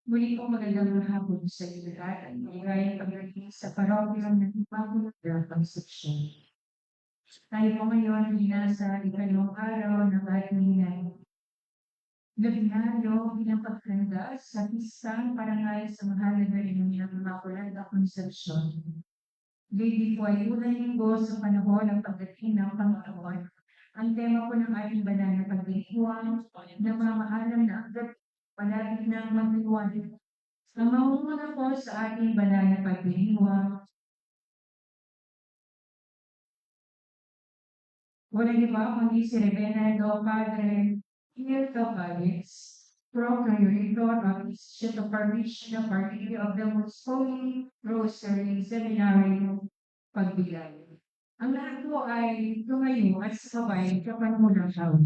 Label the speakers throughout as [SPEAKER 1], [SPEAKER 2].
[SPEAKER 1] Muli po magandang hapon sa iyo lahat at maligayang pagdating sa parokya ng Immaculate Heart Conception. Tayo po ngayon ay nasa ikalawang araw ng ating gabinaryo bilang paghanda sa pistang parangal sa mahalaga rin ng Immaculate Conception. Lady po ay unang linggo sa panahon ng pagdating ng Panginoon. Ang tema po ng ating banal na pagdiriwang na mamaalam na ang gabi malapit ng magliwanag. Ang mangunguna po sa ating banal na pagdiriwang, walang iba kundi si Reverendo Padre Hilto Valles, Procurator of the Institute of Parish na Party of the Most Holy Rosary Seminary Pagbilay. Ang lahat po ay tumayo at sabay kapag mula siya.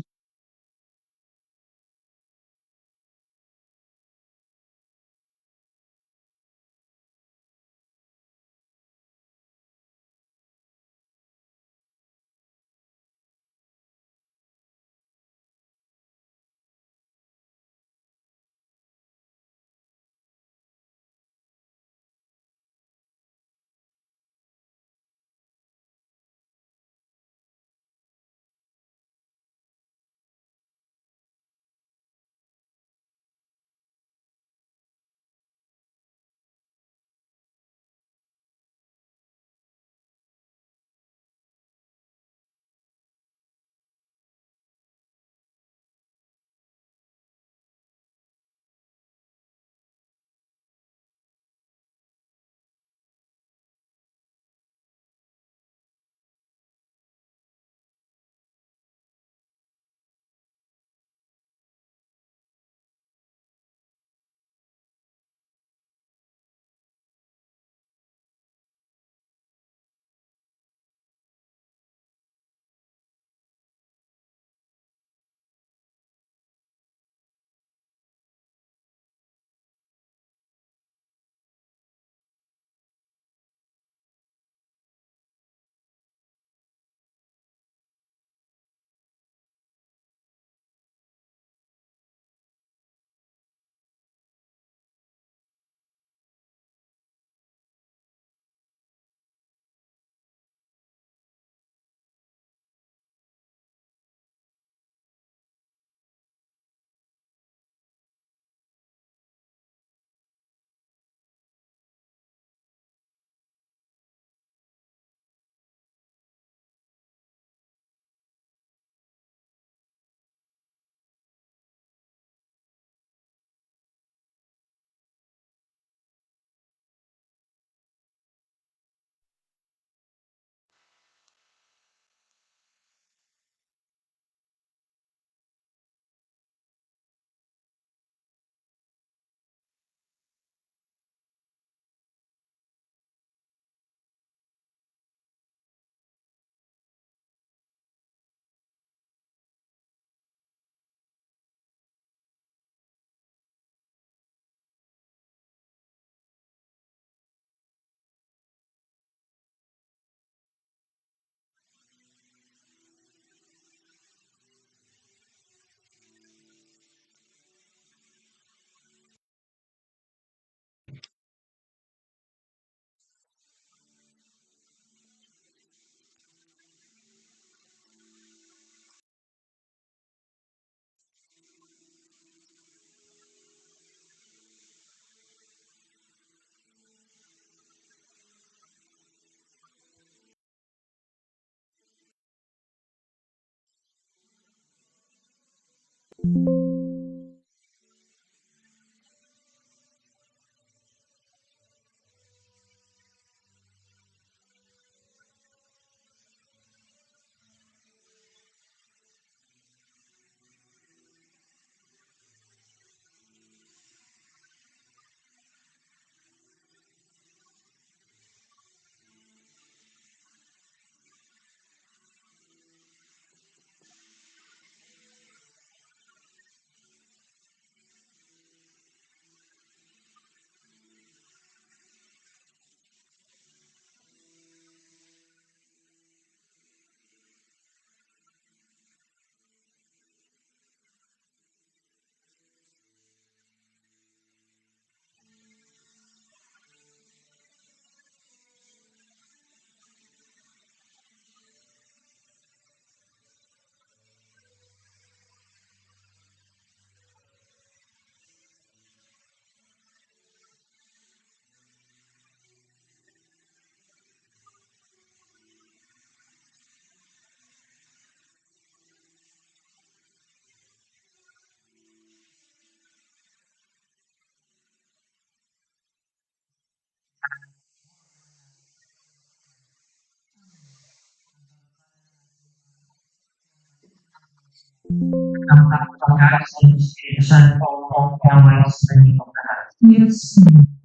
[SPEAKER 2] ang pagkakas ng Espiritu Santo o kawan sa inyong lahat.
[SPEAKER 1] Yes.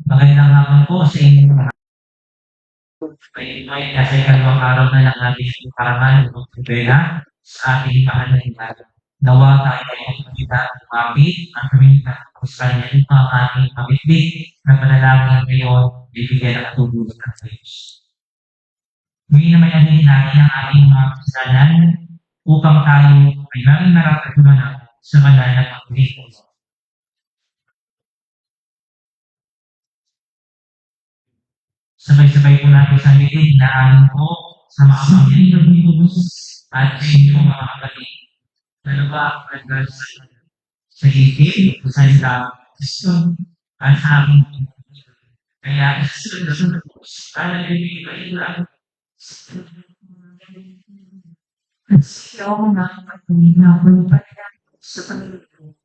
[SPEAKER 2] Magandang hapon po sa inyong lahat. May nasa ikalawang araw na ng ating karangan ng Pagkibela sa ating pananampalataya. Nawa tayo ay kita kumapit ang kaming kanya ang ating pamitbit na panalangin ngayon bibigyan ng tubos ng Diyos. Ngayon naman alin natin ang ating mga kasalanan upang tayo ay maging nakakatumanan sa banal na pagpili. Sabay-sabay po natin sa mitin na alam po sa makapangyarihan ng Diyos at sa inyong mga kapatid. Ano ba ang sa higit, sa isang Kristo at sa aming kaya sunod po para nabibigay lang.
[SPEAKER 1] Siya ako nakapagpanig na ako yung sa Panginoon.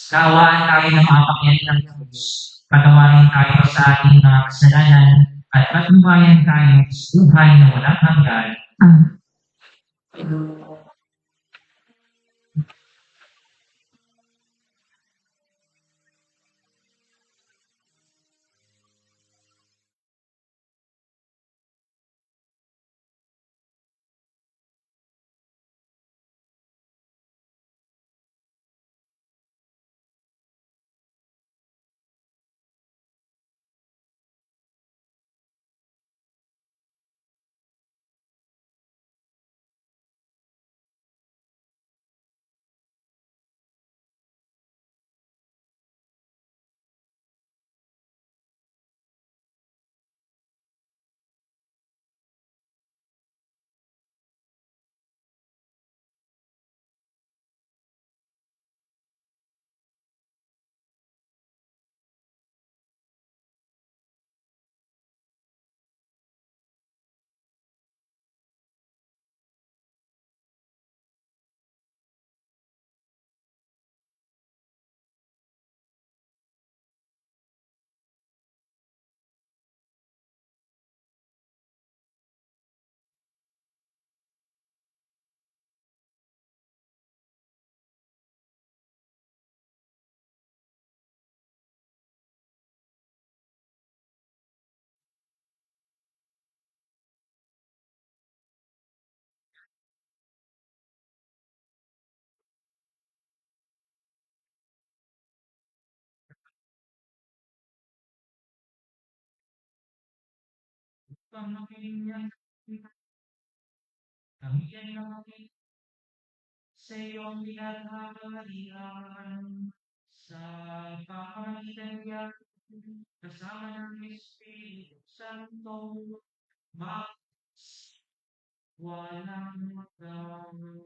[SPEAKER 2] Kawaan tayo ng makapangyarihan ng Diyos. Patawarin tayo sa ating mga kasalanan at patnubayan tayo sa buhay na walang hanggan. Kami yan namin sa iyong ginagaharian sa pamamagitan niya kasama ng Espiritu Santo walang hanggan.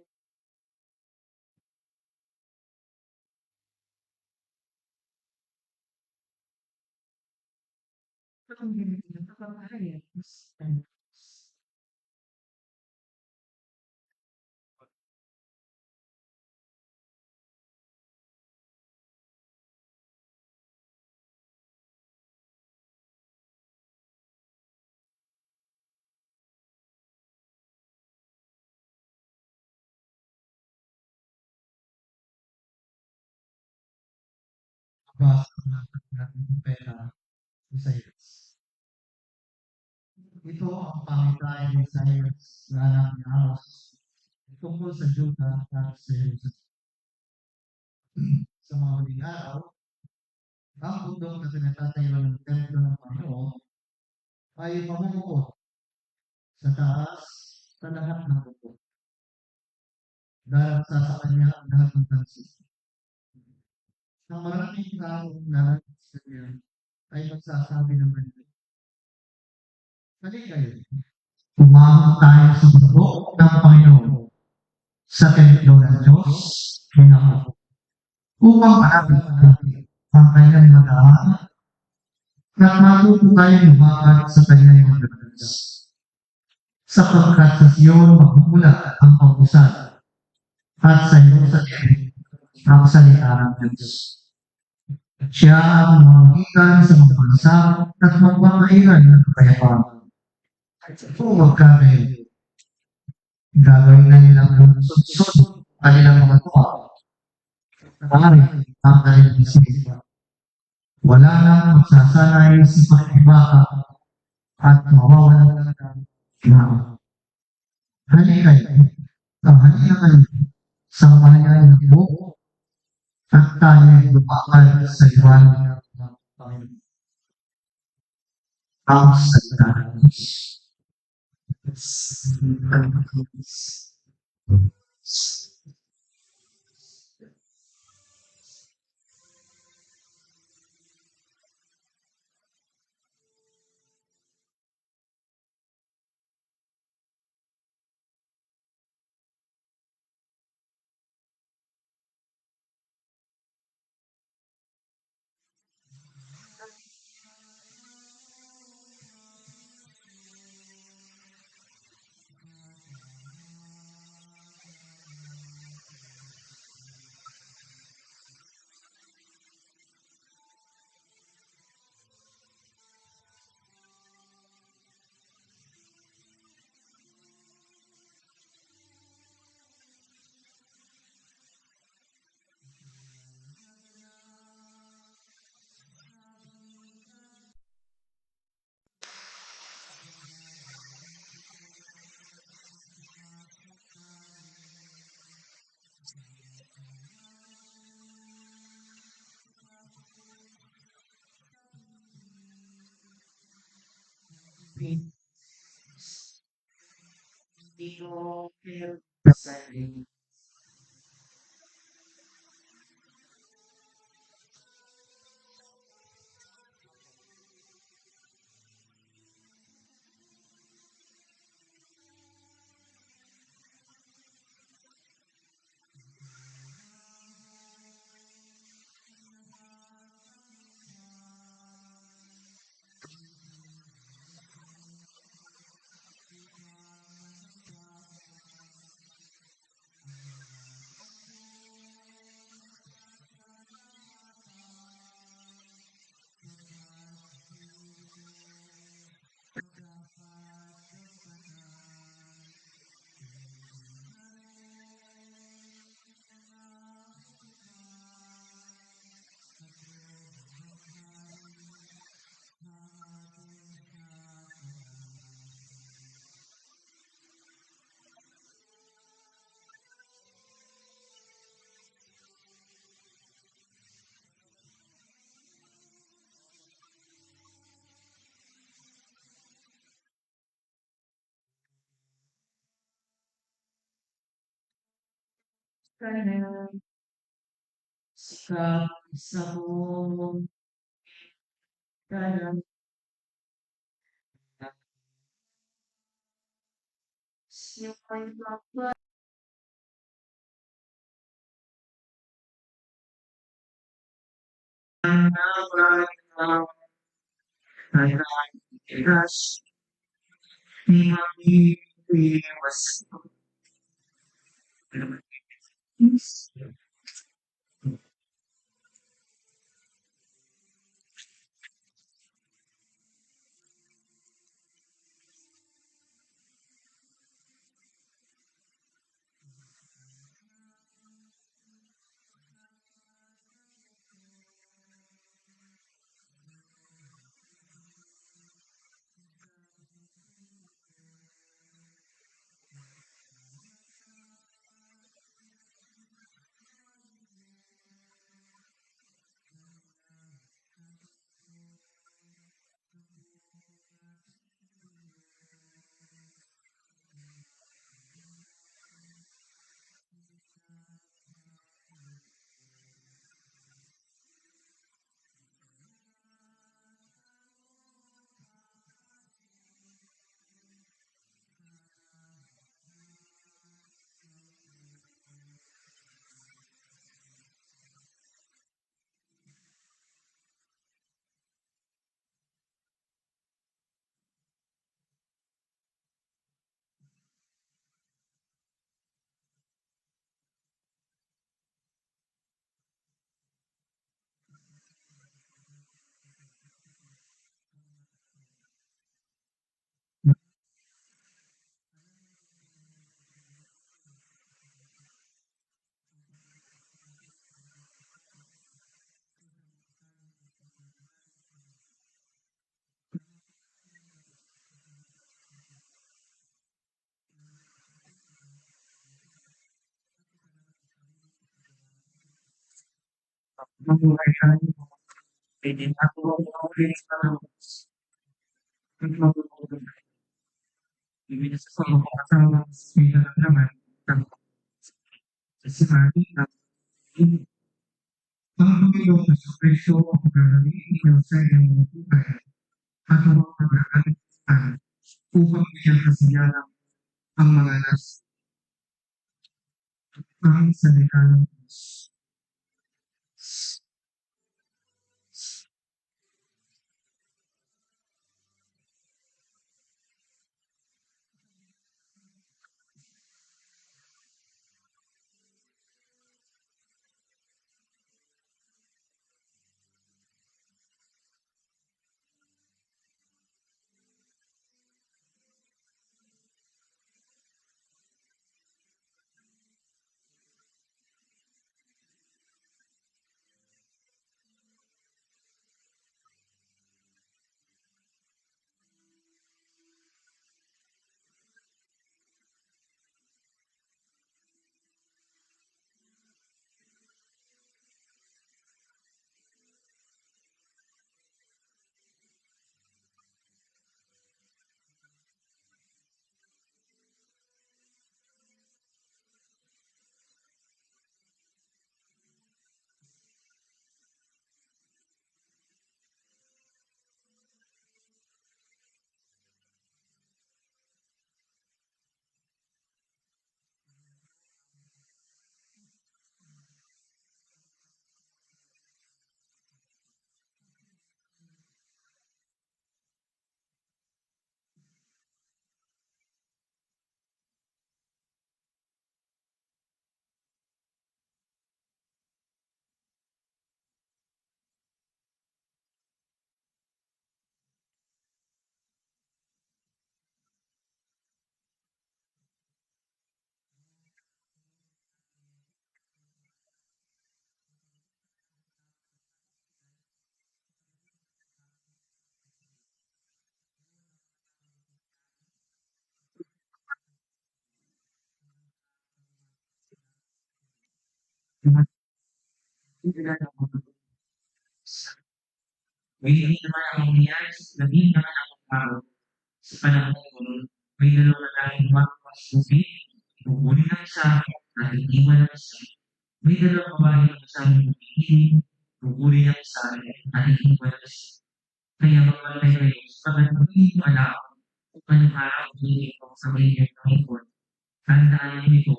[SPEAKER 3] Basa natin ng pera Isaias. Ito ang pangitain ni Isaias na anak ni Amos tungkol sa Juda at sa Jerusalem. Sa mga huling araw, ang bundok na pinagtatayuan ng templo ng Panginoon ay mamumuot sa taas sa lahat ng bundok. Darasa sa kanya ang lahat ng tansi. Ang maraming taong narating sa kanya ay magsasabi ng ganito. Halika kayo. Umahon tayo sa bundok ng Panginoon sa templo ng Diyos ng ako upang hanapin natin ang kanyang mag-aaral at matuto tayo lumaban sa kanyang mga dagas. Sapagkat sa Siyon magmumula ang pag-usad at sa Jerusalem ang salita ng Diyos. Siya ang mamagitan sa mga bansa at magpapailan ng kapayapaan. Kung magkakayo, gagawin na nilang sunsod kanilang mga tuwa, pare ang kanilang isipan. Wala nang magsasanay sa pakikibaka at mawawalan na halika kayo sa bayan ng buo at tayo'y lumakad sa liwanag ng Panginoon. Ang salita ng Diyos.
[SPEAKER 1] Kaya sikap sa buong kaya siyempre
[SPEAKER 3] mabuhay tayo. Pwede ako ulit sa mabuhay. Ibig sa mga kasama sila naman kasi sabi na ang Panginoon sa presyo ang gagawin sa iyong buhay at ang mga pagkakalitan upang bigyan kasiyahan ang mga ang salita ng Diyos.
[SPEAKER 2] May naman ang mangyayari sa labing naman ang araw sa panahon ko. May dalawang lalaking magpapasubi, kukunin ng isa at iiwan ng isa. May dalawang babae na kasama ng pagiging, kukunin ng isa at iiwan ng isa. Kaya magpantay kayo sapagat magiging alam kung anong araw ang hihigit ko sa mga ng ikon. Tandaan niyo ito,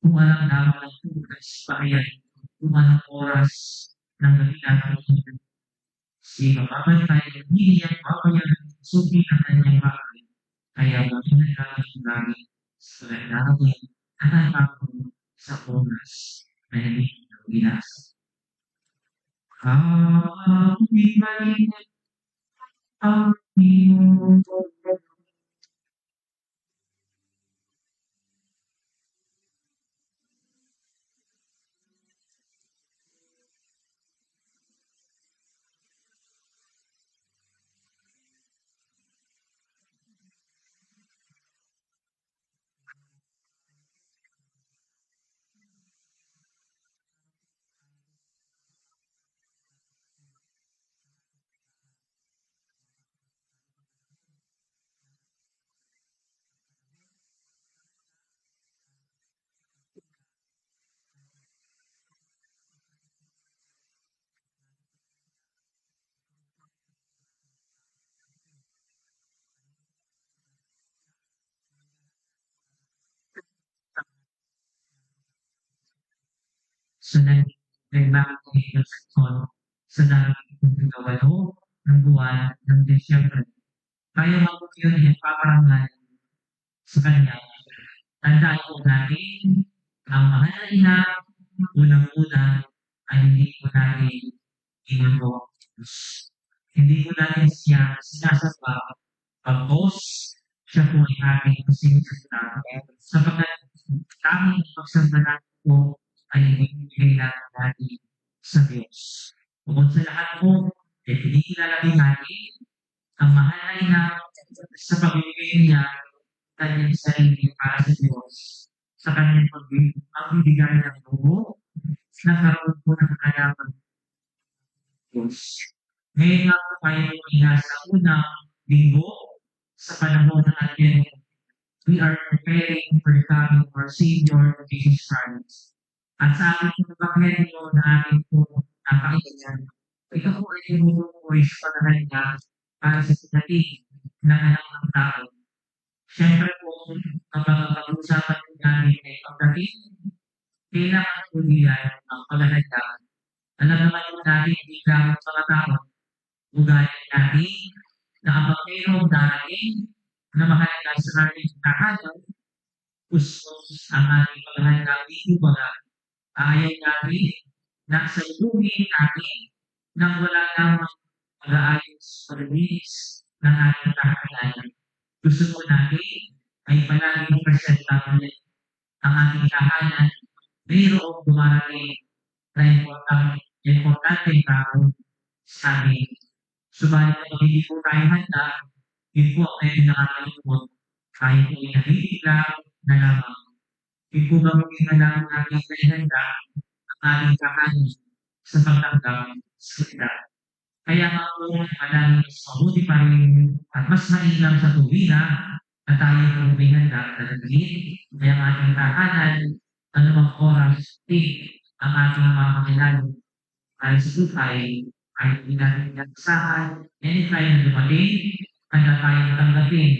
[SPEAKER 2] kung alam lamang ng tugas pahayan, kung anong oras ng gabi natin si mapapantay at hindi niya papayagan subi ang kanyang bahay. Kaya maging nagamit namin sa namin at ang pagod sa oras na hindi ng binasa. Di malingat ang iyong sa nagbang ng sektor sa darating na 8 ng buwan ng Desyembre. Kaya mabuti yun ay nagpaparangal sa kanya. Tandaan po natin, ang mahal na ina, unang-una ay hindi po natin ginagawa. Hindi po natin siya sinasamba. Pagkos, siya po ay ating sinisasama. Sapagkat tanging pagsamba natin po ay ibigay natin sa Diyos. Bukod sa lahat po, hindi ilalagay natin ang mahal na ina sa pagbibigay niya kanyang sarili para sa Diyos sa kanyang pagbibigay ng dugo, nagkaroon po ng kalaman Diyos. Ngayon nga po tayo ay nasa unang linggo sa panahon ng Advent. We are preparing for the coming of our Savior, Jesus Christ. At sa ating pagkakento na ating po napakinggan, ito po ay tinutukoy sa panahanda para sa sinating ng anak ng tao. Siyempre po, kapag pag-usapan po natin ay pagdating, kailangan po diyan ang paghahanda. Alam naman po natin bilang mga tao, ugali natin na kapag mayroong darating na mahalaga sa ating tahanan, gusto ang ating paghahanda dito mga ayaw natin na sa lubin natin nang wala namang mag-aayos paglinis ng ating tahanan. Gusto po natin ay palaging presentable ang ating tahanan. Mayroong dumarating na importante tao sa amin. Subalit kung hindi po tayo handa, yun po ang medyo nakakalungkot. Tayo po ay nabibiglang na lamang. Yun po ba maging na lang natin na ihanda ang ating tahanan sa pagtanggap sa kita. Kaya nga po, manangin mas mabuti pa rin at mas mainam sa tuwina na tayo po may handa na naglit ay ang ating tahanan anumang oras ang ating mga kakilala ay sa buhay ay hindi natin nagsahan anytime na dumating handa tayong tanggapin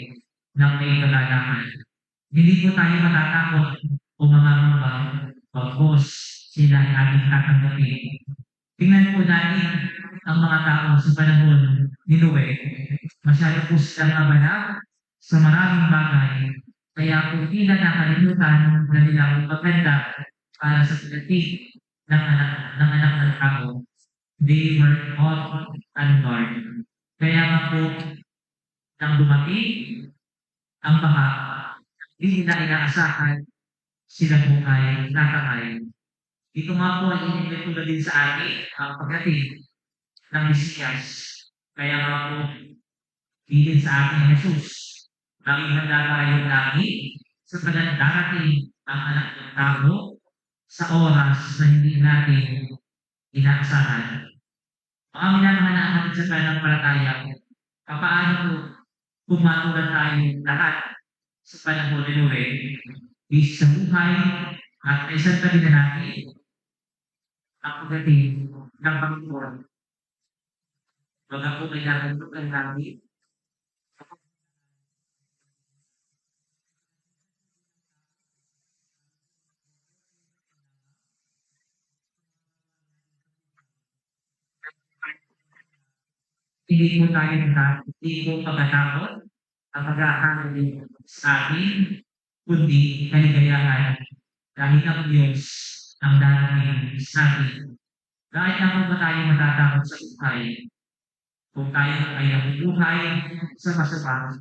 [SPEAKER 2] ng may kagalakan. Hindi po tayo matatakot o mangangamba pagkos sila ay ating tatanggapin. Tingnan po natin ang mga tao sa panahon ni Noe. Masyado po silang abanap sa maraming bagay. Kaya po tila nakalimutan na nilang maghanda para sa pagdating ng anak ng tao. They were caught unguard. Kaya nga po, nang dumating ang baha, hindi nila inaasahan sila po ay natangay. Ito nga po ay inimbento din sa atin ang pagdating ng Mesiyas. Kaya nga po, din sa ating Jesus, maging handa tayo lagi sa darating ang anak ng tao sa oras na hindi natin inaasahan. Mga minamahal na natin sa pananampalataya, papaano po pumatulan tayo lahat sa panahon ni Noe, sa buhay at isang tabi na natin ang pagdating ng Panginoon. Baga po kailangan tugan namin hindi po tayo hindi po pagkatakot ang pag-aaral sa atin, kundi kaligayahan dahil ang Diyos ang darating sa atin. Dahil na po ba tayo matatakot sa buhay? Kung tayo ay nabubuhay sa masama,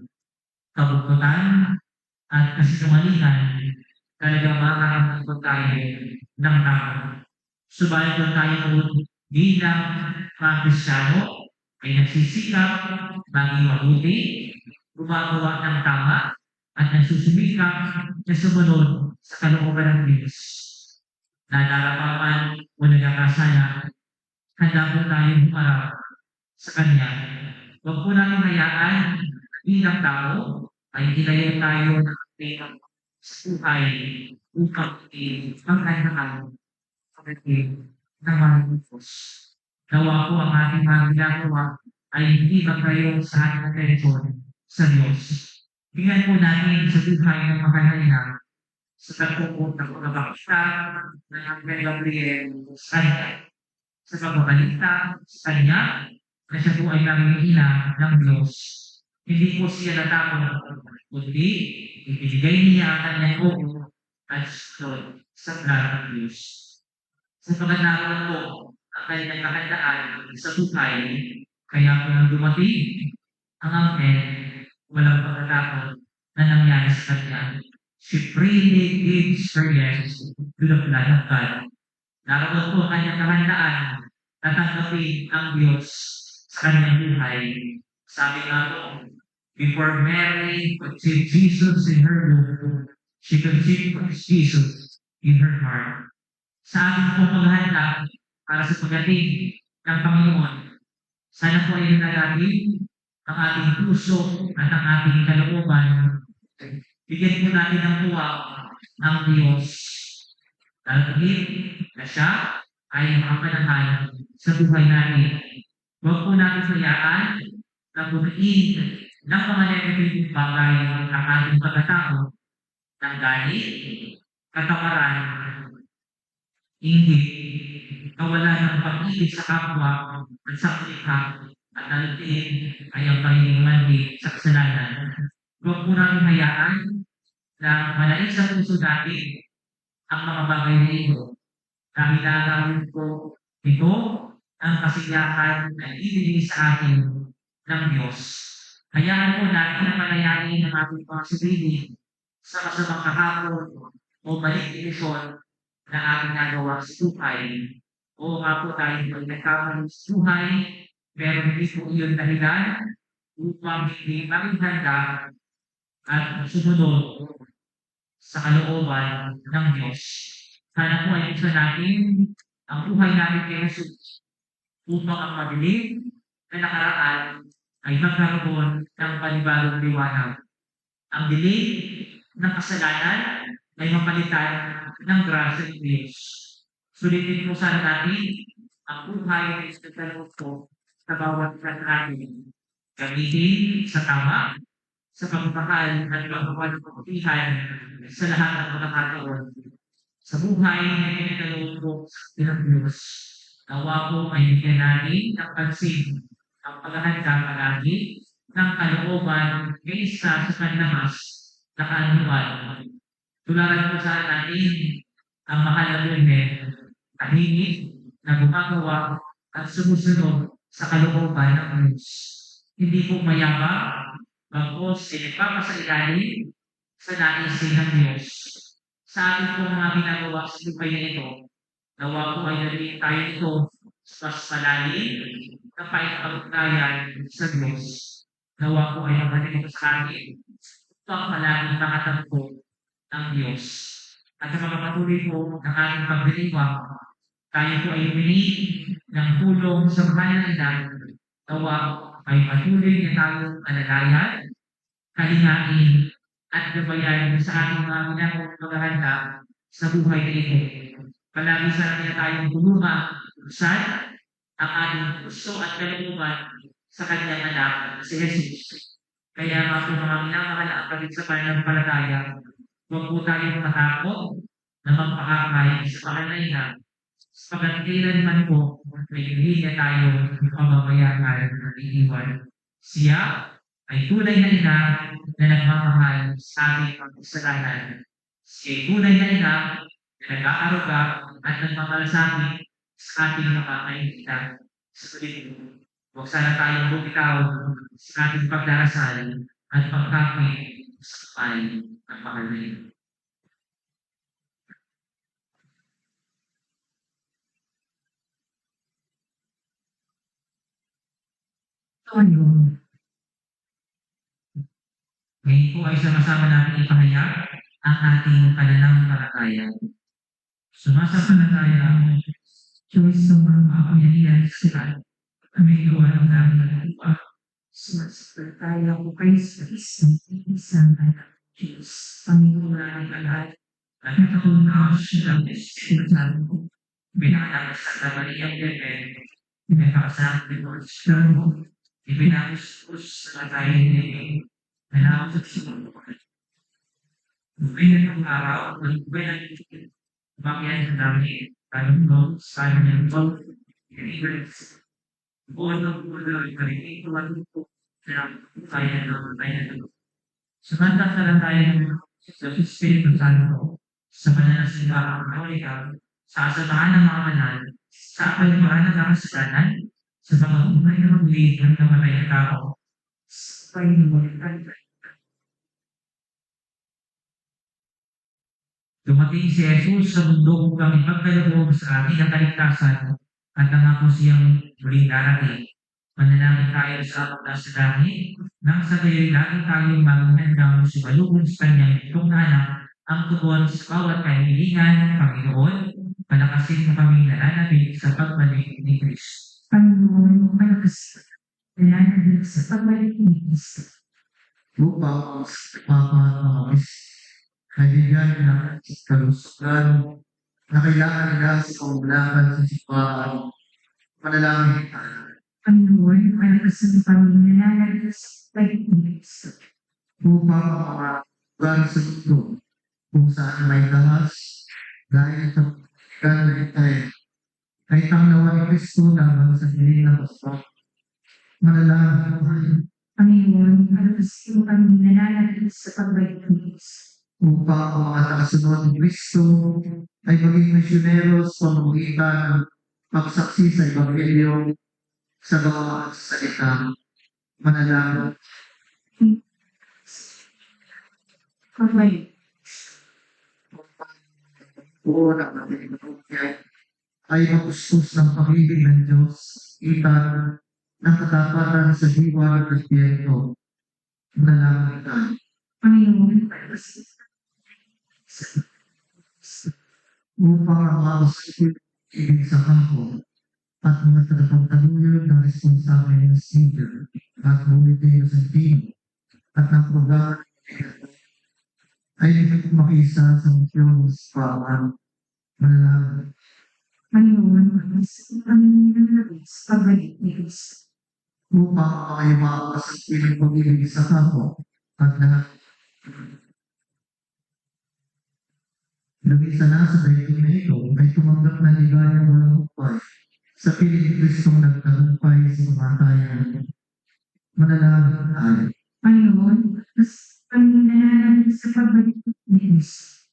[SPEAKER 2] kabugtutan, at kasinungalingan, talagang makakaramdam po tayo ng takot. Subalit kung tayo po bilang mga Kristiyano ay nagsisikap, maging mabuti, gumagawa ng tama, at nagsusumikap na sumunod sa kalooban ng Diyos. Nadarapaman o nagkakasala, handa po tayong humarap sa Kanya. Huwag po natin hayaan bilang tao ay ilayo tayo ng ating buhay upang pagkanaan pagdating ng mga Diyos. Nawa po ang ating mga ginagawa ay hindi magkayo sa ating atensyon sa Diyos. Tingnan po natin sa buhay ng makalaya sa tagpupot ng pagkakita ng Angel Gabriel sa Kanya. Sa pagbabalita sa Kanya na siya po ay namimina ng Diyos. Hindi po siya natakot, kundi ibinigay niya ang kanyang buo at sunod sa plano ng Diyos. Sa pagkatapon po, ang kanyang kakandaan sa buhay, kaya po nang dumating ang Angel, walang pagkatapon na nangyari sa kanya. She freely gives her yes to the plan of God. Naroon po ang kanyang kakandaan na tanggapin ang Diyos sa kanyang buhay. Sabi nga po, before Mary conceived Jesus in her womb, she conceived Jesus in her heart. Sa ating pong paghahanda para sa pagdating ng Panginoon, Sana po ay natin ang ating puso at ang ating kalooban. Bigyan po natin ng tuwa ang Diyos. Dahil na siya ay makapanahal sa buhay natin. Huwag po natin hayaan na buhain ng mga negative bagay ng ating pagkatao ng galit, katawaran, inggit, kawalan ng pag-ibig sa kapwa at sa kapwa at nalutiin ay ang pagiging mandi sa kasalanan. Huwag po natin hayaan na malain sa puso natin ang mga bagay na ito. Dahil gagawin ko ito ang kasiyahan na ibigay sa atin ng Diyos. Hayaan po natin na malayanin ang ating mga sarili sa kasamang kahapon o maling desisyon na ating nagawa sa buhay. O nga po tayo ay nagkamali sa buhay, pero hindi po iyon dahilan upang hindi maging handa at sumunod sa kalooban ng Diyos. Sana po ay gusto natin ang buhay natin kay Jesus upang ang madilim na nakaraan ay magkaroon ng panibagong liwanag. Ang dilim ng kasalanan ay mapalitan ng grasya ng Diyos. Sulitin po sana natin ang buhay ng Espiritu ko sa bawat natin. Gamitin sa tama, sa pagmamahal at pagmamahal ng kabutihan sa lahat ng pagkakataon. Sa buhay na pinagkaloob ko ng Diyos, nawa po ay bigyan natin ng pansin ang paghahanda palagi ng kalooban kaysa sa kanlamas na kaanyuan. Tularan po sana natin ang mahal na Bibel, tahimik na gumagawa at sumusunod sa kalooban ng Diyos. Hindi po mayabang, bagos pinagpapasailalim sa naisin ng Diyos. Sa ating po mga ginagawa sa buhay na ito, nawa po ay narinig tayo ito sa mas malalim na paikapagdayan sa Diyos. Nawa po ay mabaling ito sa atin upang palaging makatampo ng Diyos. At sa mga patuloy po ng ating pagdiriwang, tayo po ay humiling ng tulong sa mahal na ina. Nawa ay patuloy na tayong alalayan, kalingain, at gabayan sa ating mga ginagawang paghahanda sa buhay na ito. Palagi sana niya tayong tulungan, usan ang ating puso at kalooban sa kanyang anak, si Jesus. Kaya nga po mga minamahal ang kapit sa pananampalataya, huwag po tayong matakot na magpakakay sa panganayna. Sapagat kailanman po may hindi niya tayo pababayaan ng iiwan. Siya ay tunay na ina na nagmamahal sa ating pagkasalanan. Siya ay tunay na ina na nag-aaruga at nagmamalasakit sa ating nakakainita sa tuloy. Huwag sana tayong bumitaw sa ating pagdarasal at pagkakit sa kapal ng mahal na ito. Ngayon po ay sama-sama natin ipahayag ang ating pananampalataya. Sumasampalataya ang Diyos sa mga makapangyarihan sila. Kami gawa ng namin ng lupa. Sumasampalataya ko kayo sa isang anak Diyos. Panginoon ng lahat. At natutunan siya ng Espiritu ko. Binanang sa Santa Maria Bebe. Pinagkakasama ng Lord Strong. Ibinapos sa tayo ni Nalawag sa mundo. Buhay ng araw, buhay ng bakyan sa dami, tanong ko, sana ng tol, i-reverse. Buwan ng buwan ng parinig, tuwan ko, kaya ng Sumanda tayo sa Espiritu Santo, sa pananasimba ang Katolika, sa asabahan ng mga banal, sa palimaan ng mga kasalanan, sa mga umay na magli ng namatay na tao, sa Panginoon. Dumating si Jesus sa mundo upang ipagkaloob sa atin ang kaligtasan at nangako siyang muling darating. Manalangin tayo sa Ama sa langit, nang sa gayo'y lagi tayong magandang sumalubong sa kanyang itong anak ang tugon sa bawat kahilingan, Panginoon, palakasin mo kaming nananabik sa pagbalik ni Kristo. Panginoon, malakas
[SPEAKER 1] nananalig sa pagbalik ni Kristo.
[SPEAKER 3] upang sa mga kaibigan ng kalusugan na kailangan nila sa pamulakan sa simbahan. Manalangin tayo.
[SPEAKER 1] Panginoon, malakas ang pamilya nananalig sa pagbalik ni Kristo.
[SPEAKER 3] Upang ang mga lugar sa mundo kung saan may lakas dahil sa pagkakaan ay tanglawan ni Kristo laban sa hiling na basta. Manalangin tayo.
[SPEAKER 1] Panginoon, malakas ang pamilya nananalig sa pagbalik ni Kristo.
[SPEAKER 3] Upang ang mga nakasunod ni Kristo ay maging misyonero sa pamamagitan ng pagsaksi sa Ebanghelyo sa bawat salita. Manalangin.
[SPEAKER 1] Pagbalik.
[SPEAKER 3] Oo na natin ay magustos ng pag-ibig ng Diyos, itan ng katapatan sa diwa ng Espiritu. Manalangin tayo.
[SPEAKER 1] Panginoon, malakas
[SPEAKER 3] Upang ang mga ibig sa kampo at mga tagapagtaguyod ng responsable ng Savior at Buliteo sa Tino at ng programa ay hindi makisa sa misyon sa paman. Manalangin.
[SPEAKER 1] Panginoon, malakas ang pamilya nananalig sa pagbalik ni Kristo.
[SPEAKER 3] Upang ang mga makakasakit ng pag-ibig sa kampo at lahat lumisa na sa daigdig na ito ay tumanggap na ligayang walang hukay sa piling ni Kristong nagtagumpay sa kamatayan. Manalangin tayo.
[SPEAKER 1] Panginoon, malakas ang pamilya nananalig sa pagbalik ni Kristo.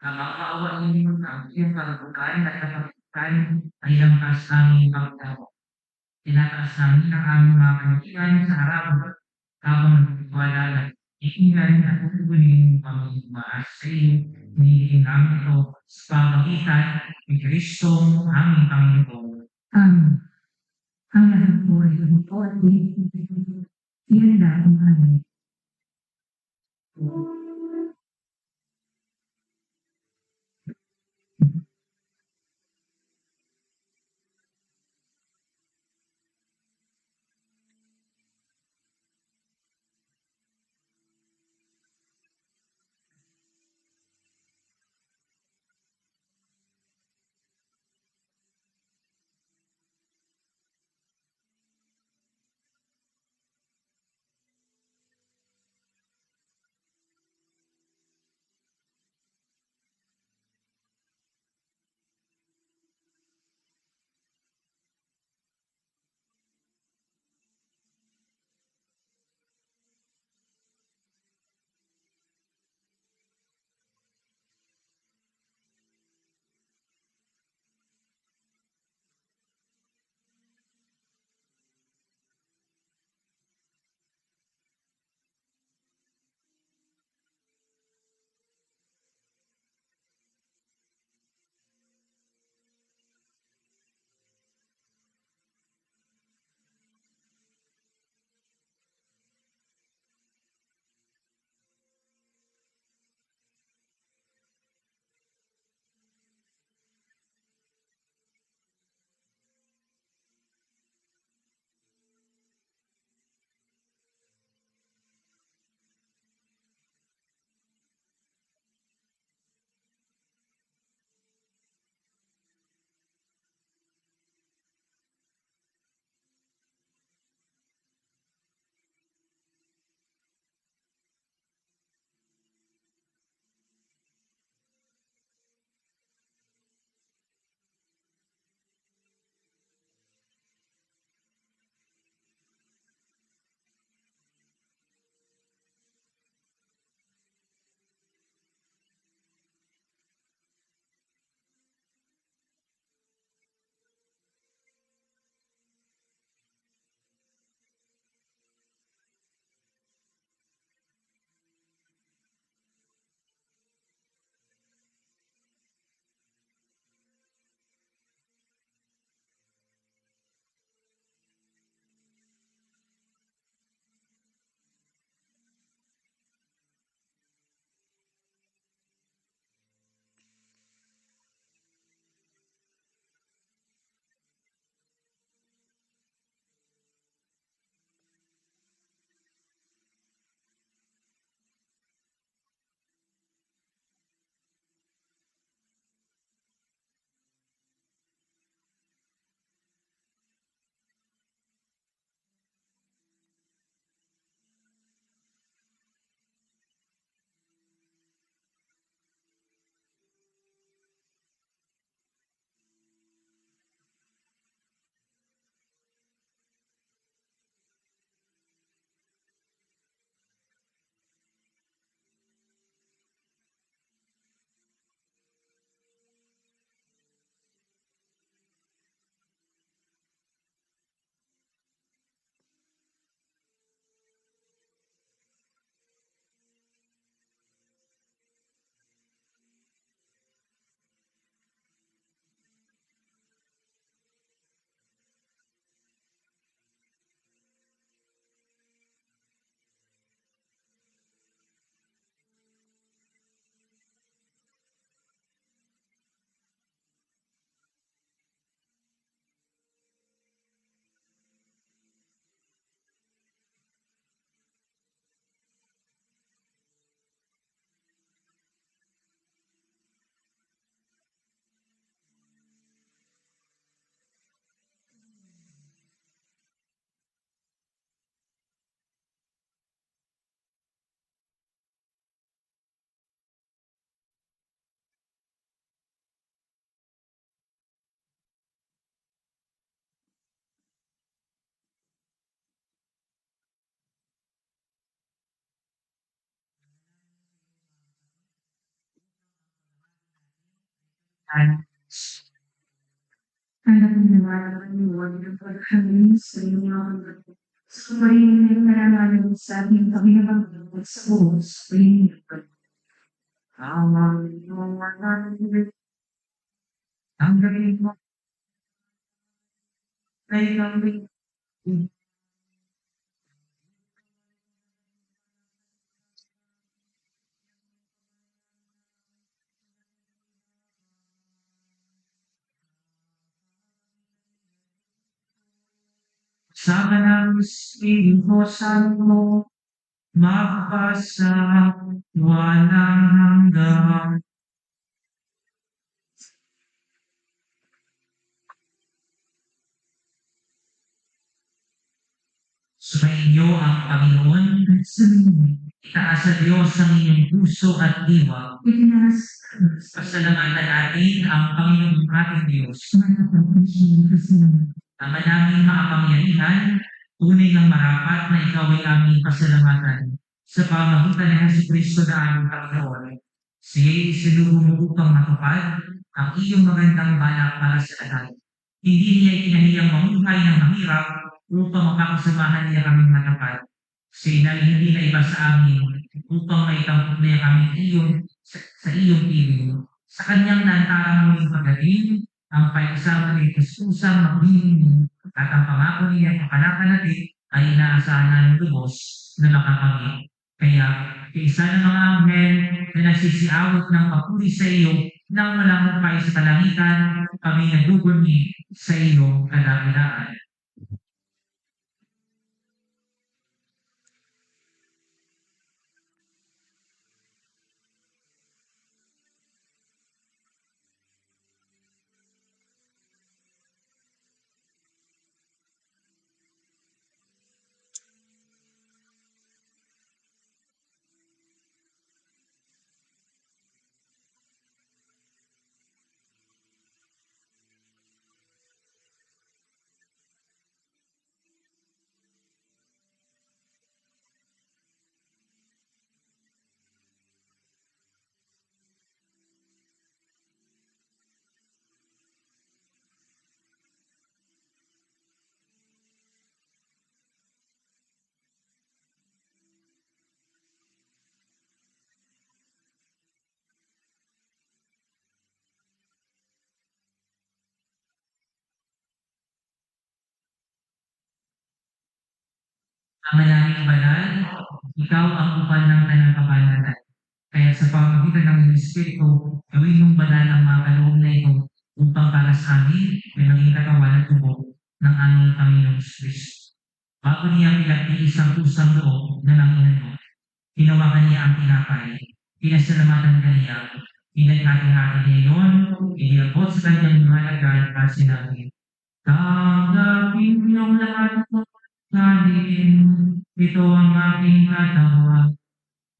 [SPEAKER 2] Ang makakaawa ninyo ang iyong pagkain at kapagkain ay lampas aming pagtao. Tinataas namin ang aming mga kaibigan sa harap habang nagtitiwala na iingay at tutugunin ang maas sa iyo. Hinihiling namin ito sa pamagitan ni Kristo aming Panginoon.
[SPEAKER 1] Amen. Ang lahat po ay ganito at iyan na ang amin. Anak niya ang huwag ng paghahalin sa inyo. Sa kaparin ng narangalan sa ating Panginoon at sa buhos sa inyo. Amang iyong ang galing mo ay kami. Sama ng Espiritu Santo, magpasa walang hanggan. Sumainyo ang Panginoon at sa inyo. Itaas sa Diyos ang inyong puso at diwa. Itinas
[SPEAKER 2] Pasalamatan natin ang Panginoon ating Diyos. Ang manaming makapangyarihan, tunay ng marapat na ikaw ay aming pasalamatan sa pamagitan ng Jesucristo na aming Panginoon. Siya'y isinugo mo upang matupad ang iyong magandang balak para sa lahat. Hindi niya ikinahiyang mamuhay ng mahirap upang makakasamahan niya kaming matapat. Siya'y hindi na iba sa amin upang maitampok niya kami sa iyong piling. Sa kanyang lantarang muling pagaling, ang pagsama ni Kusang magbibigay at ang pangako niya kapanakanati ay inaasahan ng lubos na makakamit. Kaya, isa ng mga anghel na nagsisiawat ng papuri sa iyo nang walang hukay sa kalangitan, kami nagugulmi sa iyong kadakilaan. Ang manaming banal, ikaw ang upal ng tanang kapalaran. Kaya sa pamamagitan ng iyong Espiritu, gawin mong banal ang mga kaloob na ito upang para sa amin ay maging katawan at tubo ng aming Panginoong Kristo. Bago niya pinagtiis ang pusang loob na nanginan mo, hinawakan niya ang tinapay, pinasalamatan ka niya, pinagkati-hati niya yun, inilabot sa kanyang mga lagay at sinabi, tanggapin niyong lahat ng galing, ito ang aking katawan,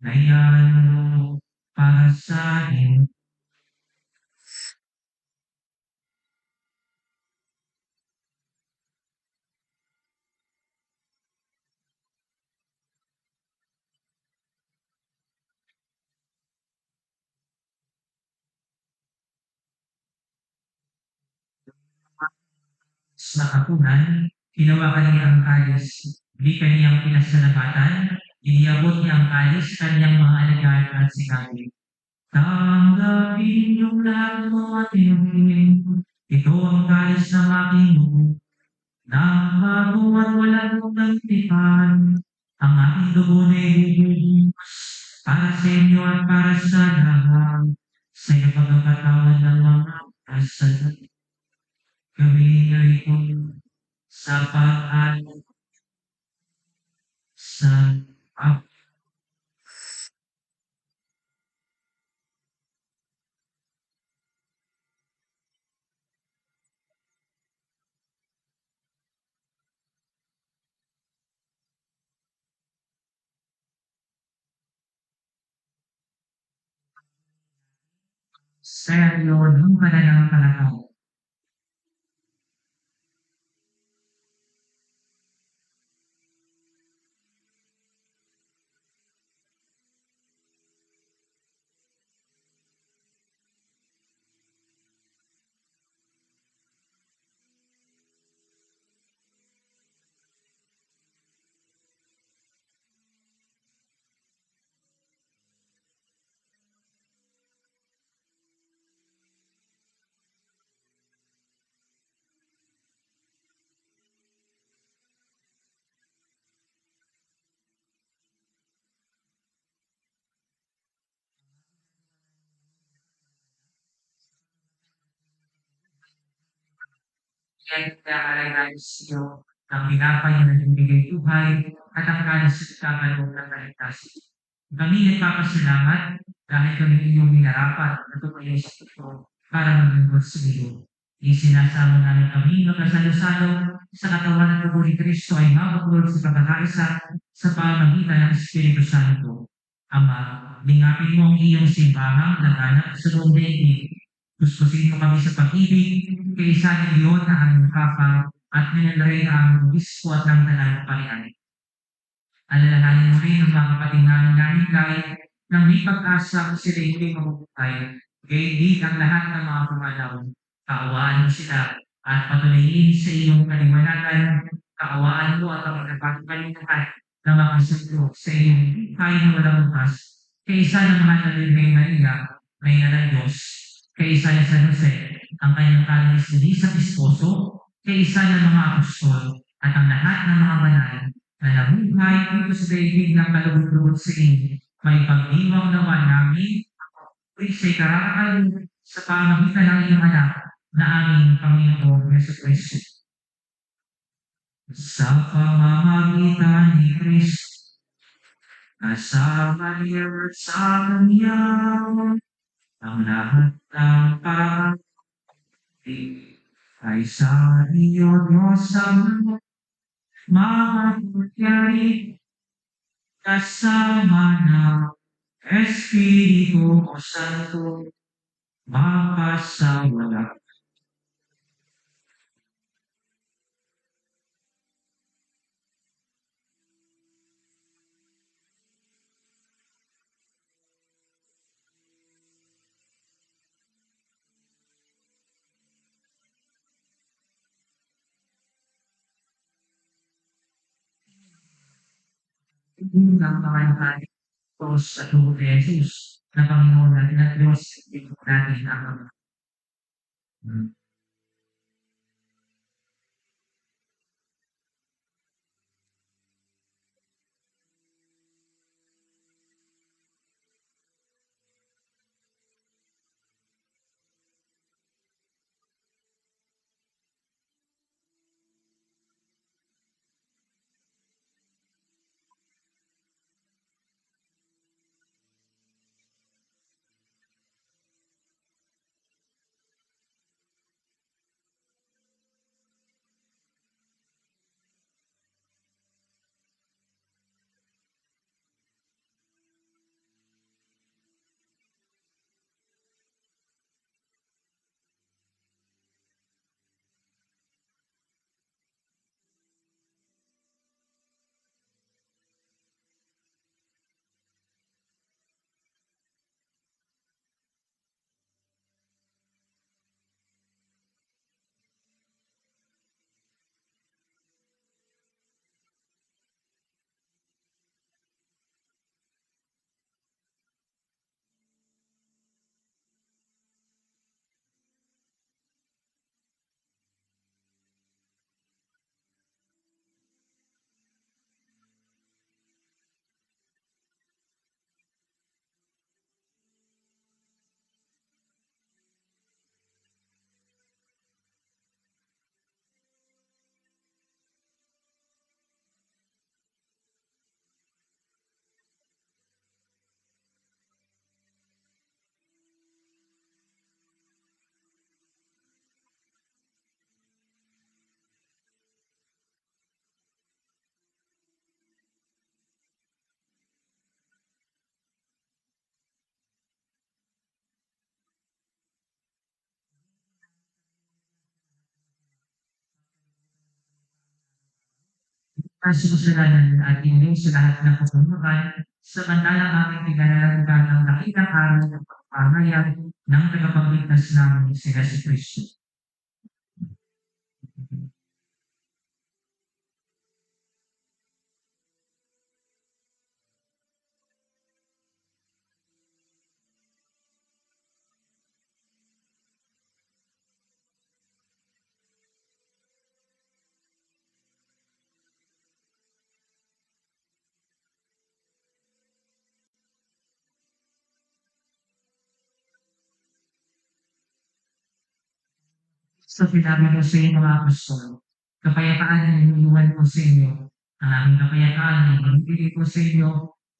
[SPEAKER 2] na iyan mo para sa akin. Sa kapunan, hinawakan niya ang kalis, di kaniyang pinasalamatan, iniabot niya ang kalis kanyang mga alagad at sinabi, tanggapin niyong lahat mo at inumin, ito ang kalis ng aking dugo, na bago at walang magtipan, ang aking dugo na ibubus para sa inyo at para sa lahat, sa iyo pagkakatawan ng mga kasalanan. Gawin niyo ito sa pag-alala sa seryo ng pananampalataya. Kaya nag-aalala sa iyo ang tinapay na nagbibigay buhay at ang kanin sa kakaloob ng kaligtasan. Kami nagpapasalamat dahil kami inyong minarapat na tumayo sa ito para maglingkod sa iyo. Isinasama namin kami magkasalo-salo sa katawan ng dugo ni Kristo ay mapagulog sa pagkakaisa sa pamamagitan ng Espiritu Santo. Ama, lingapin mo ang iyong simbahang laganap sa loob daigdig. Gustusin mo kami sa pag-ibig, kaisa ng iyon na aming Papa at ninalaray ang bispo at ng talang parian. Alalahanin mo rin ang mga kapatid namin nanigay nang may pag-asa kung sila hindi mabubuhay. Gaydi ang lahat ng mga pumanaw. Kaawaan mo sila at patuloyin sa iyong kaliwanagan. Kaawaan mo at ang napagkalimutan na mga sundro sa iyong kain na walang bukas. Kaisa ng mga nalilay Maria, may ng Diyos. Kaisa ni San Jose, ang kanyang kalis ni sa Esposo. Kaisa ng mga apostol at ang lahat ng mga banal na nabuhay dito sa daigdig ng kalugod-lugod sa inyo. May pagdiwang nawa namin sa karakal sa pamagitan ng iyong anak na aming Panginoong Yesu Kristo. Sa pamamagitan ni Kristo, kasama niya at sa Kanya, ang lahat ng pag-ibig ay sa iyo, Diyos ang mabuti kasama ng Espiritu Santo, mapasawala. Hindi lang naman ito sa tubo ni Jesus na Panginoon natin at Diyos, ito natin ang kasalanan at hindi sa lahat ng kapuluran, samantalang aming pinalalagan ng nakitang araw ng pagpapahayag ng tagapagligtas namin si Yesu Kristo. So sinabi ko sa inyo mga apostol, kapayapaan ang iniwan ko sa inyo. Ang aming kapayapaan ay magbibigay ko sa inyo.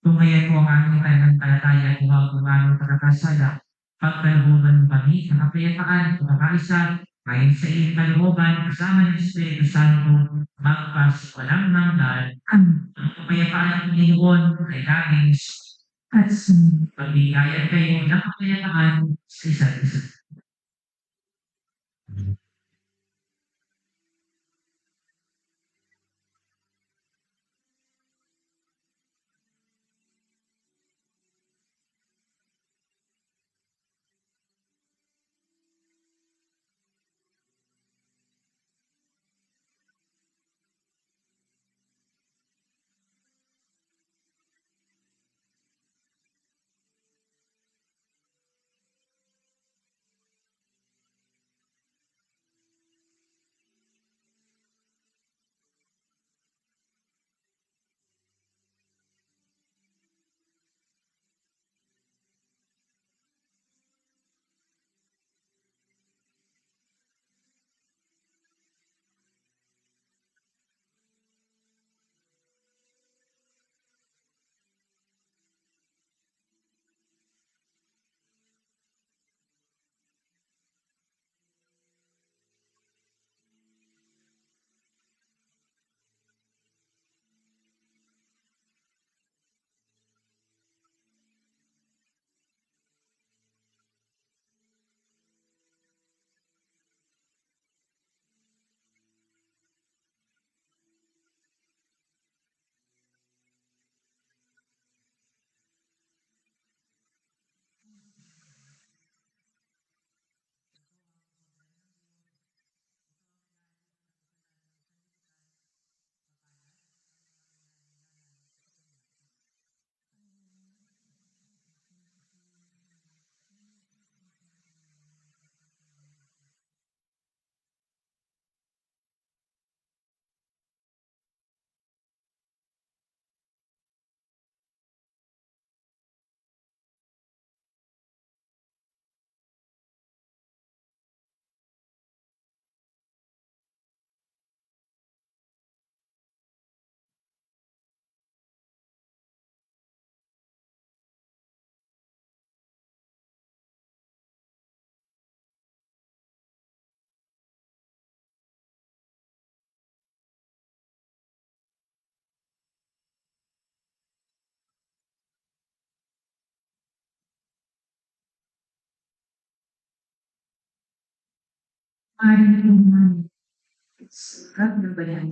[SPEAKER 2] Tumayan po ang aming pananampalataya at huwag gumamit ng pagkakasala. Pagkalooban kami sa kapayapaan, pagkakaisa, ayon sa iyong kalooban, kasama ng Espiritu Santo, magpas walang hanggan. Ang kapayapaan ng Panginoon ay laging
[SPEAKER 1] At sumunod.
[SPEAKER 2] pagbigayan kayo ng kapayapaan sa isa't isa.
[SPEAKER 1] Maaaring naman. Sarap na ba yan?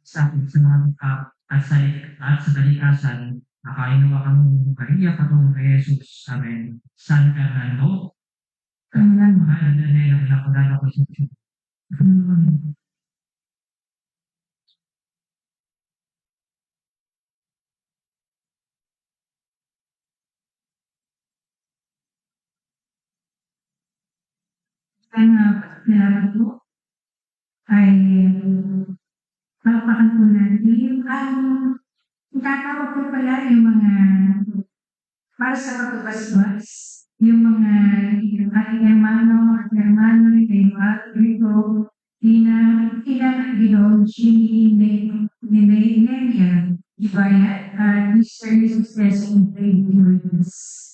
[SPEAKER 2] sa akin sa mga at sa kalikasan, nakainuwa kami Maria patungong kay Jesus. Amen. San Fernando,
[SPEAKER 1] Amen.
[SPEAKER 2] mahal na nila nakulala ko sa Diyos.
[SPEAKER 1] Ang nalaman po ay palakpakan po natin. Tatawag po pala yung mga para sa pagkabasbas, yung mga aking hermano, Rico, Tina, Jimmy, Nelia, Ibaya, at Mr. Success in Trade Unions.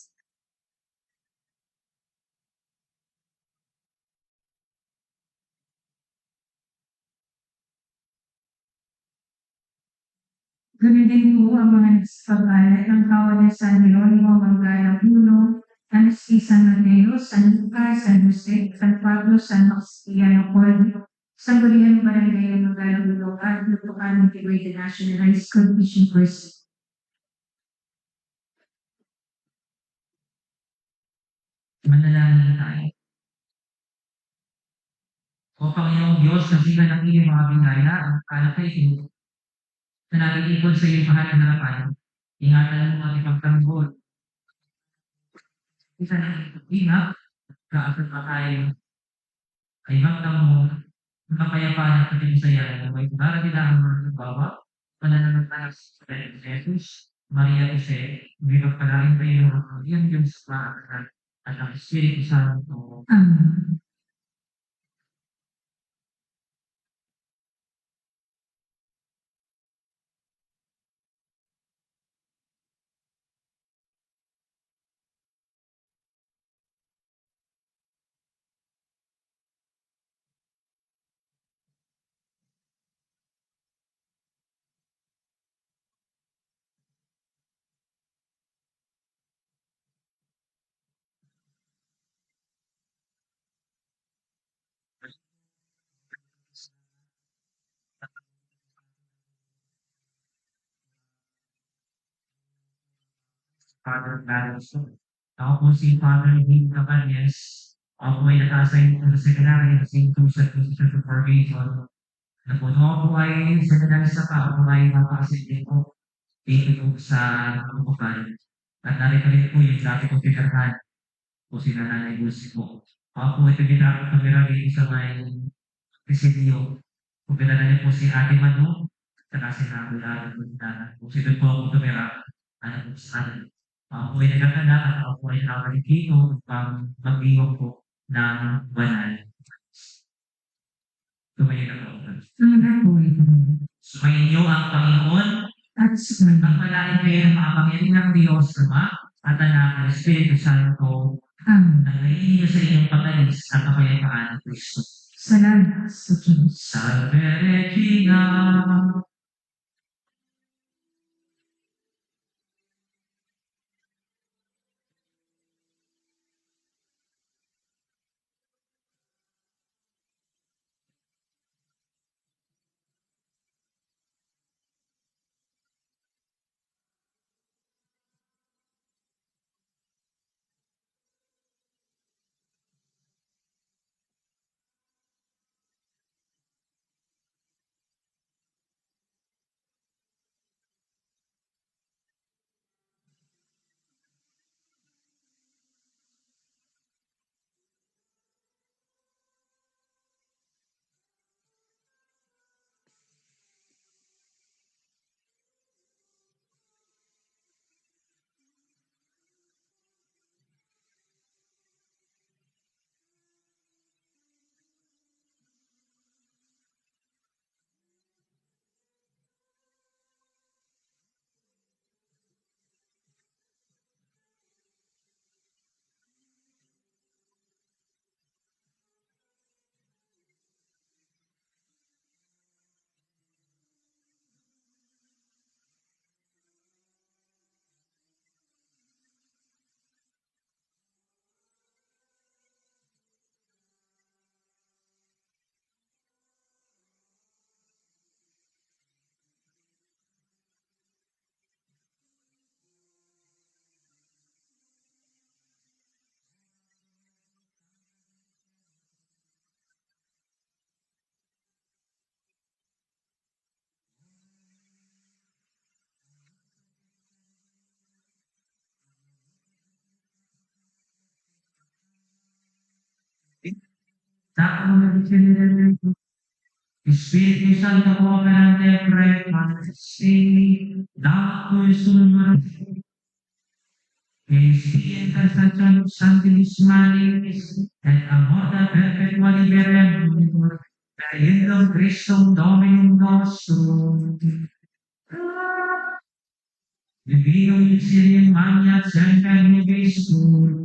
[SPEAKER 1] Ganun din po ang mga nagsipag-alat ng kawalan San Jeronimo, Manggalang Puno, Anaspi San Mateo, San Lucas, San Jose, San Pablo, San Maximiliano Colio, San Gurian Barangay, Manggalang Puno, at Lutukan Integrated National High School Mission First.
[SPEAKER 2] Manalangin tayo. O Panginoong Diyos, kasihan ng iyong mga bingaya, ang kalakay na nag-iipon sa iyong mahal na harapan. Ingatan mo ang ipagtanggol. Isa na ingat, kaasal pa tayo. Ay magdang mo, ang kapayapaan at katinusayan na may darating ang mga bawa, pananamantala sa Jesus, Maria Jose, bilang palain kayo ng mga iyong Diyos sa mga at ang Espiritu Santo.
[SPEAKER 1] Amen.
[SPEAKER 2] Father Galloso. Ako po si Father Dean Cabanes. Ako po ay nag-assign po sa seminary ng St. Joseph Institute of Formation. Napuno ako ay seminarista pa. Ako ay napakasin po dito po sa Bukukan. At narito rin po yung dati kong pinarhan po si Nanay Lucy po. Ako po ito ginagawa kamera dito sa may presidio. Kung pinala niyo po si Ate Manu, saka si Nakulala po na. Kung sino po ako kamera, ano po sa akin. Ako po ay nagkakala at ako po ay nakabalik dito upang mag-iwag po ng banal. Tumayo na po.
[SPEAKER 1] Amen po ito.
[SPEAKER 2] Sumayin niyo ang Panginoon
[SPEAKER 1] At
[SPEAKER 2] at
[SPEAKER 1] sumunod.
[SPEAKER 2] pagpalain kayo ng mga Panginoon ng Diyos, Ama, at Anak, at Espiritu Santo,
[SPEAKER 1] Amen.
[SPEAKER 2] na naiinyo sa inyong pagalis at kapayapaan ng Kristo.
[SPEAKER 1] Salamat sa Diyos.
[SPEAKER 2] Salve Regina, Espiritu Santo, operante pre manifesti, dato il suo e si interstazione Sanctis Maris, et amorta perpetua liberem, per Iendum Christum Dominum nostrum. Divino Insidium Magna Semper Nobiscum,